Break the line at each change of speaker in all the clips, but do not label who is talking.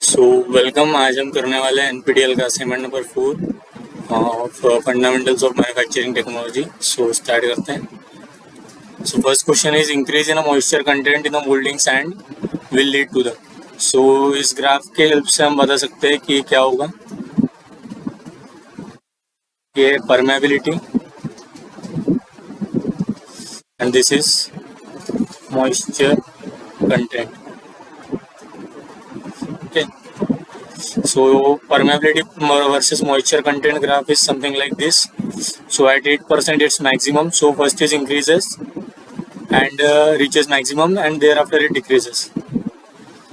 So welcome. आज हम करने वाले हैं एनपीटीईएल का assignment number 4 of fundamentals of manufacturing technology. So start करते हैं। So first question is increase in a moisture content in the moulding sand will lead to the. सो इस ग्राफ के हेल्प से हम बता सकते हैं कि क्या होगा। ये permeability and this is moisture content. Okay, so permeability versus moisture content graph is something like this. So at 8% it's maximum, so first is increases and reaches maximum and thereafter it decreases.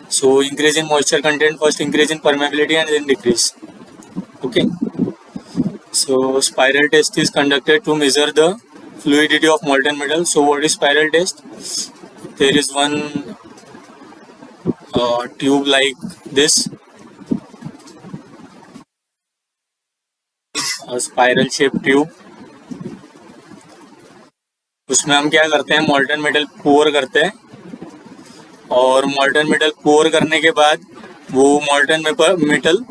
So increase in moisture content, first increase in permeability and then decrease. Okay, so spiral test is conducted to measure the fluidity of molten metal. So what is spiral test? There is one tube like this, spiral shape tube. उसमें हम क्या करते हैं, molten metal पोर करते हैं और molten metal पोर करने के बाद वो मोल्टन मेटल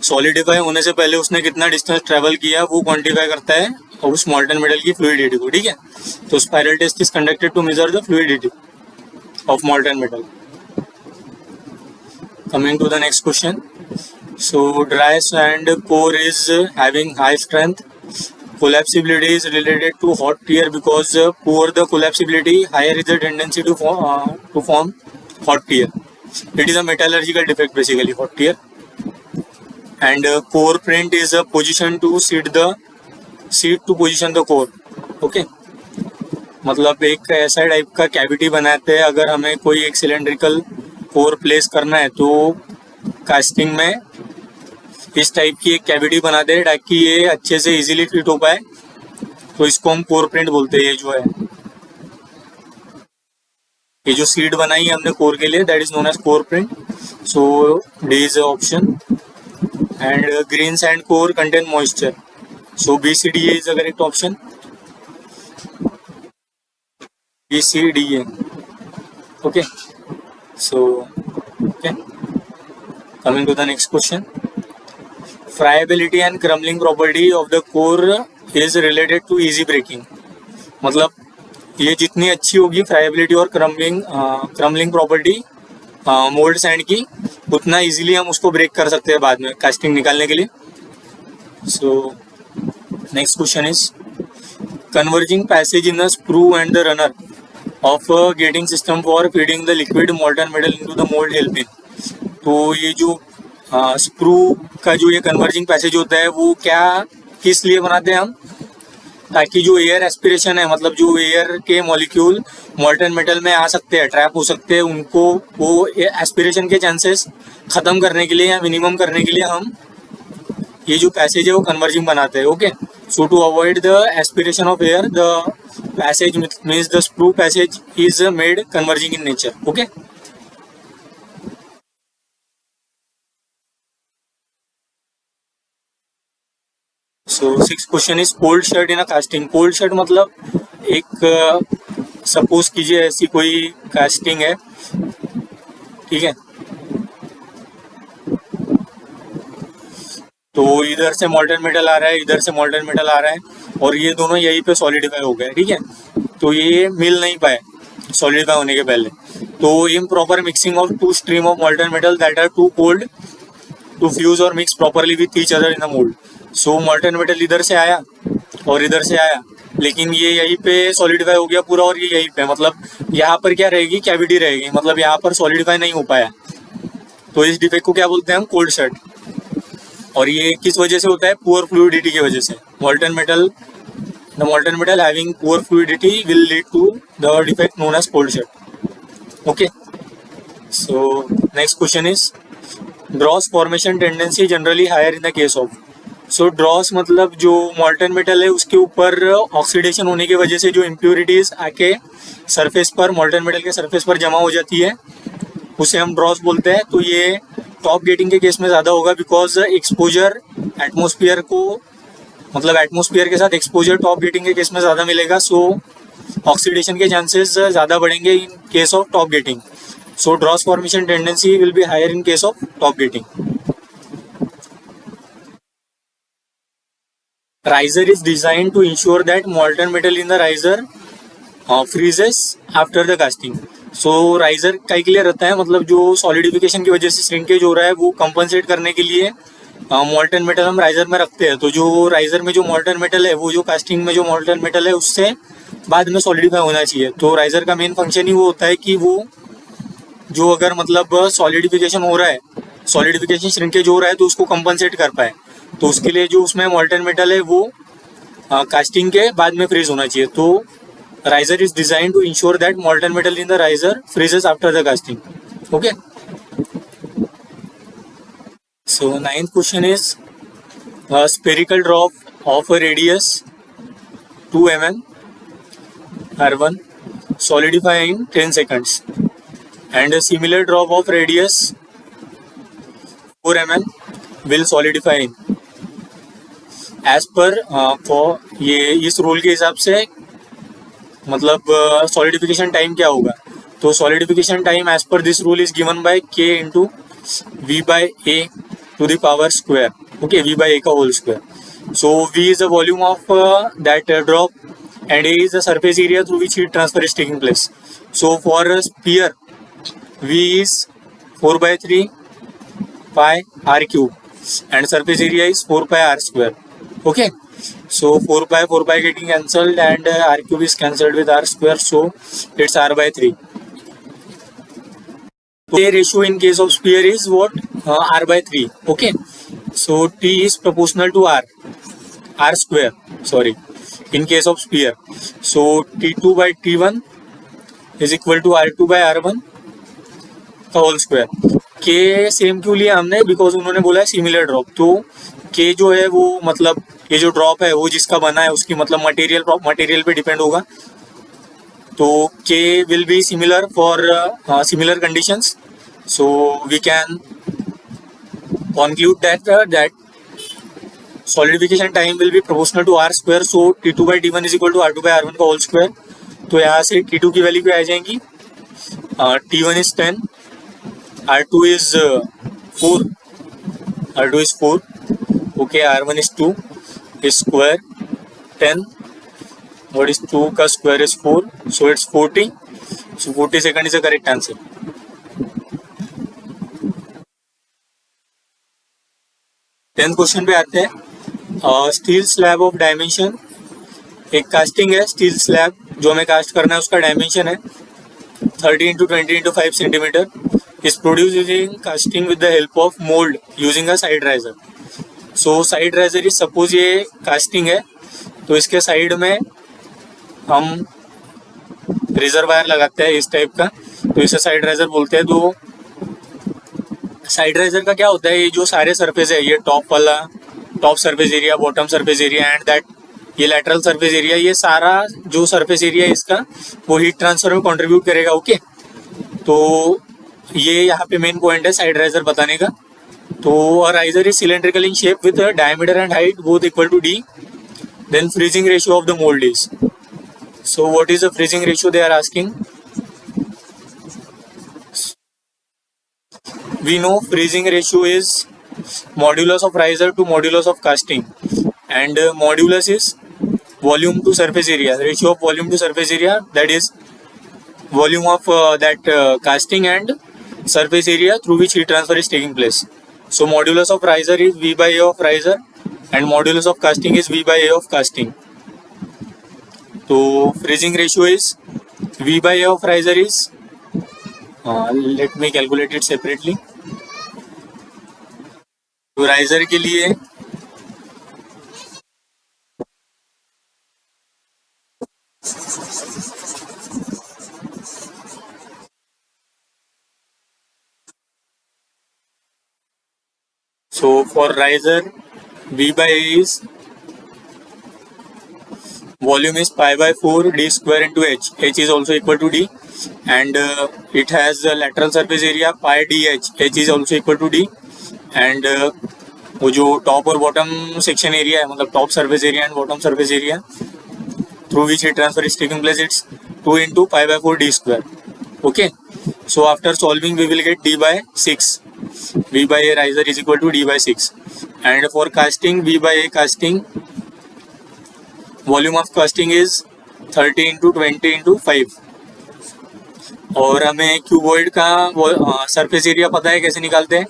सॉलिडिफाई होने से पहले उसने कितना डिस्टेंस ट्रेवल किया वो क्वांटिफाई करता है और उस मोल्टन मेटल की फ्लूइडिटी को। ठीक है, तो spiral test is conducted to measure the fluidity of molten metal. Coming to the next question. So dry sand core is having high strength. Collapsibility is related to hot tear because poor the collapsibility, higher is the tendency to form hot tear. It is a metallurgical defect basically, hot tear. And core print is a position to seat to position the core. Okay. मतलब एक ऐसा type का cavity बनाते हैं। अगर हमें कोई एक सिलेंड्रिकल कोर प्लेस करना है तो कास्टिंग में इस टाइप की एक कैविटी बनाते हैं ताकि ये अच्छे से इजीली फिट हो पाए, तो इसको हम कोर प्रिंट बोलते हैं। ये जो है, ये जो सीट बनाई है हमने कोर के लिए, that is known as core print. So D is option. And green sand core contain moisture, so B C D A is the correct option. B C D A. Okay, so okay, coming to the next question. Friability and crumbling property of the core is related to easy breaking. मतलब ये जितनी अच्छी होगी friability और crumbling property mould sand की, उतना easily हम उसको ब्रेक कर सकते हैं बाद में कास्टिंग निकालने के लिए। सो next question is converging passage in the screw and the runner of getting system for feeding the liquid molten metal into the mould help in. तो ये जो स्क्रू का जो ये कन्वर्जिंग पैसेज होता है वो क्या किस लिए बनाते हैं हम, ताकि जो एयर एस्पिरेशन है, मतलब जो एयर के मॉलिक्यूल मोल्टन मेटल में आ सकते हैं, ट्रैप हो सकते हैं, उनको वो एस्पिरेशन के चांसेस ख़त्म करने के लिए या मिनिमम करने के लिए हम ये जो पैसेज है वो कन्वर्जिंग बनाते हैं। Okay, so to avoid the aspiration of air the passage means the screw passage is made converging in nature. Okay, so six question is cold shut in a casting. Cold shut मतलब एक suppose कीजिए ऐसी कोई casting है, ठीक है, तो इधर से मोल्टन मेटल आ रहा है, इधर से मोल्टन मेटल आ रहा है और ये दोनों यहीं पे सॉलिडिफाई हो गए। ठीक है, तो ये मिल नहीं पाए सॉलिडिफाई होने के पहले, तो improper mixing of two stream of molten metal that are too cold to fuse और mix properly with each other in the mould. So molten metal इधर से आया और इधर से आया, लेकिन ये यहीं पे सॉलिडिफाई हो गया पूरा और ये यहीं पे, मतलब यहाँ पर क्या रहेगी, कैविटी रहेगी, मतलब यहाँ पर सॉलिडिफाई नहीं हो पाया। तो इस डिफेक्ट को क्या बोलते हैं हम, कोल्ड शर्ट। और ये किस वजह से होता है, पुअर फ्लूइडिटी की वजह से। The molten metal having poor fluidity will lead to the defect known as cold shut. Okay, so next question is dross formation tendency generally higher in the case of. So dross मतलब जो molten metal है उसके ऊपर oxidation होने की वजह से जो इम्प्योरिटीज आके सरफेस पर, मोल्टन मेटल के सरफेस पर जमा हो जाती है, उसे हम ड्रॉस बोलते हैं। तो ये टॉप गेटिंग के केस में ज़्यादा होगा बिकॉज एक्सपोजर एटमोस्फियर को, मतलब एटमोस्फियर के साथ एक्सपोजर टॉप गेटिंग के केस में ज़्यादा मिलेगा। सो ऑक्सीडेशन के चांसेस ज़्यादा बढ़ेंगे in case of top getting. So dross formation tendency will be higher in case of top gating. Riser is designed to ensure that molten metal in the riser freezes after the casting. So riser काय के लिए रहता है, मतलब जो solidification की वजह से श्रिंकेज हो रहा है वो कंपनसेट करने के लिए मोल्टन मेटल हम राइजर में रखते हैं. तो जो राइजर में जो मोल्टन मेटल है वो जो कास्टिंग में जो मोल्टन मेटल है उससे बाद में सॉलिडिफाई होना चाहिए. तो राइजर का मेन फंक्शन ही वो होता है कि वो जो अगर मतलब सॉलिडिफिकेशन हो रहा है, सॉलिडिफिकेशन श्रिंकेज हो रहा है तो उसको कंपनसेट कर पाए. तो उसके लिए जो उसमें मोल्टन मेटल है वो कास्टिंग के बाद में फ्रीज होना चाहिए. तो riser is design to ensure that molten metal in the riser freezes after the casting. Okay. So ninth question is a spherical drop of a radius 2 mm R1 solidify in 10 seconds and a similar drop of radius 4 mm will solidify in as per for ये इस rule के हिसाब से मतलब solidification time क्या होगा. तो solidification time as per this rule is given by k into v by a to the power square. Okay, v by a का whole square. So v is the volume of that drop and a is the surface area through which heat transfer is taking place. So for a sphere v is 4 by 3 pi r cube and surface area is 4 pi r square. Okay, so 4 pi getting cancelled and r cube is cancelled with r square, so it's r by 3. So a ratio in case of sphere is what? R by 3. Okay, so T is proportional to R square, sorry, in case of sphere. So T2 by T1 is equal to R2 by R1 का whole square. K same क्यों लिया हमने? Because उन्होंने बोला है similar drop. तो K जो है वो मतलब ये जो ड्रॉप है वो जिसका बना है उसकी मतलब मटेरियल पे डिपेंड होगा. तो K will be similar for similar conditions. So we can conclude that solidification time will be proportional to R square. So T2 by T1 is equal to R2 by R1 का whole square. तो यहाँ से T2 की value क्या आ जाएंगी? T1 is 10, R2 is 4, okay, R1 is 2, is square 10. What is 2 का square is 4, so it's 40. So 40 second is the correct answer. 10th question पे आते हैं. स्टील स्लैब ऑफ डायमेंशन, एक कास्टिंग है स्टील स्लैब जो हमें कास्ट करना है, उसका डायमेंशन है 30 into 20 into 5 centimetre. Is produce using casting with the help of mould using a side riser. So side riser is suppose ये कास्टिंग है तो इसके साइड में हम रिजर्वायर लगाते हैं इस टाइप का, तो इसे साइड राइजर बोलते हैं. तो साइड राइजर का क्या होता है, ये जो सारे सरफेस है, ये top surface area, bottom surface area and that ये लैटरल सरफेस एरिया, ये सारा जो सरफेस एरिया है इसका वो हीट ट्रांसफर में कंट्रीब्यूट करेगा. ओके, तो ये यहाँ पे मेन पॉइंट है साइड राइजर बताने का. तो riser is cylindrical in shape with diameter and height both equal to d. Then freezing ratio of the mould is, so what is the freezing ratio they are asking? We know freezing ratio is modulus of riser to modulus of casting, and modulus is volume to surface area, ratio of volume to surface area, that is volume of that casting and surface area through which heat transfer is taking place. So modulus of riser is V by A of riser and modulus of casting is V by A of casting. तो freezing ratio is V by A of riser is let me calculate it separately. तो riser के लिए so for riser V by A is volume is pi by 4 d square into h. H is also equal to d, and it has lateral surface area pi dh. H is also equal to d, and वो जो top और bottom section area है, मतलब top surface area and bottom surface area through which heat transfer is taking place, it's 2 into pi by 4 d square. Okay, So after solving we will get d by 6. V by a riser is equal to d by 6. And for casting, V by a casting, volume of casting is 30 into 20 into 5. और हमें cuboid का surface area पता है, कैसे निकालते हैं?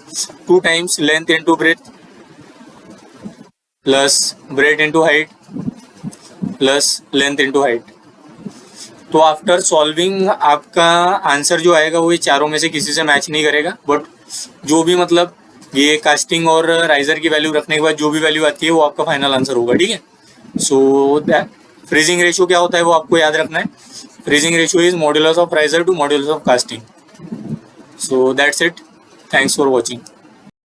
2 times length into breadth plus breadth into height plus length into height. तो after solving आपका आंसर जो आएगा वो ये चारों में से किसी से मैच नहीं करेगा, बट जो भी मतलब ये कास्टिंग और राइजर की वैल्यू रखने के बाद जो भी वैल्यू आती है वो आपका फाइनल आंसर होगा. ठीक है. सो फ्रीजिंग रेशियो क्या होता है वो आपको याद रखना है. Freezing ratio is modulus of riser to modulus of casting. So that's it. Thanks for watching.